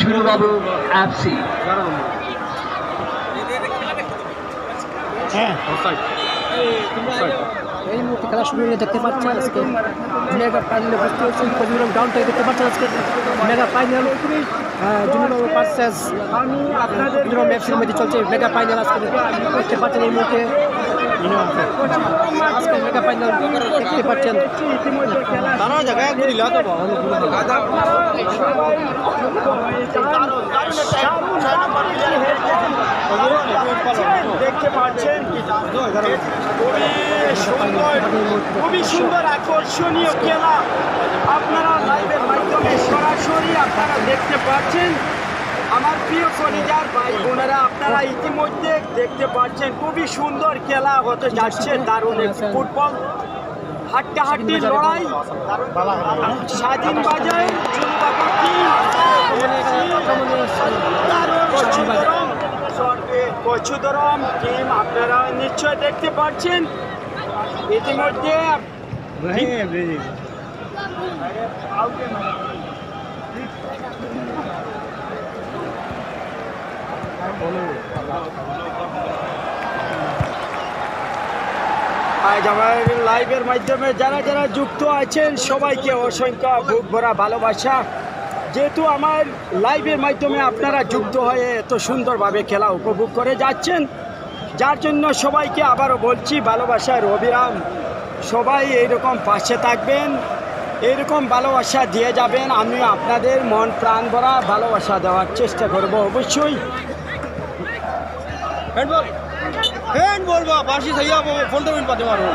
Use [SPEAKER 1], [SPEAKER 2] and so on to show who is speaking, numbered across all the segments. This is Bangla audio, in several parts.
[SPEAKER 1] ঝুনুবাবু এফসি।
[SPEAKER 2] এই মুহূর্তে খেলা শুরু হয়ে দেখতে পাচ্ছেন আজকে মেগা ফাইনালে বুঝতে পারছেন কবিরম ডাউন থেকে দেখতে পাচ্ছেন আজকে মেগা ফাইনাল জুনুবাবু ভার্সেস কবিরম এফসির মধ্যে চলছে মেগা ফাইনাল আজকে দেখতে পাচ্ছেন এই মুহূর্তে আজকে মেগা ফাইনাল দেখতে পাচ্ছেন তারা জায়গায় ঘুরিলা তো
[SPEAKER 3] দেখতে পাচ্ছেন খুবই সুন্দর আকর্ষণীয় খেলা আপনারা লাইভের মাধ্যমে সরাসরি আপনারা দেখতে পাচ্ছেন। আমার প্রিয় কলিজার ভাই বোনেরা, আপনারা ইতিমধ্যে দেখতে পাচ্ছেন খুবই সুন্দর খেলা হতে যাচ্ছে। দারুণ ফুটবল হাড্ডাহাড্ডির লড়াই স্বাধীন বাজার কচুদরম টিম আপনারা নিশ্চয় দেখতে পাচ্ছেন। ইতিমধ্যে আজ আমার লাইভের মাধ্যমে যারা যারা যুক্ত আছেন সবাইকে অসংখ্য বুক ভরা ভালোবাসা। যেহেতু আমার লাইভের মাধ্যমে আপনারা যুক্ত হয়ে এত সুন্দরভাবে খেলা উপভোগ করে যাচ্ছেন, যার জন্য সবাইকে আবারও বলছি ভালোবাসার অবিরাম। সবাই এইরকম পাশে থাকবেন, এইরকম ভালোবাসা দিয়ে যাবেন। আমি আপনাদের মন প্রাণ ভরা ভালোবাসা দেওয়ার চেষ্টা করব অবশ্যই।
[SPEAKER 2] বলবা বাসি থাইয়া ফোন তো পাতে পারবো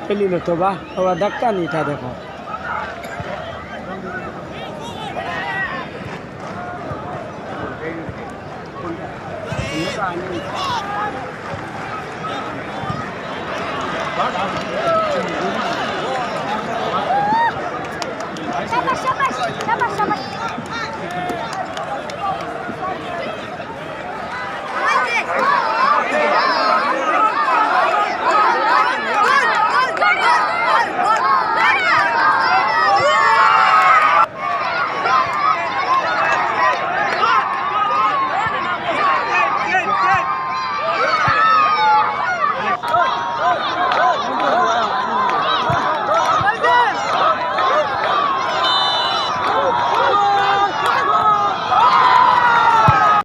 [SPEAKER 3] পেলি তো বা আবার ধাক্কা নিটা দেখো।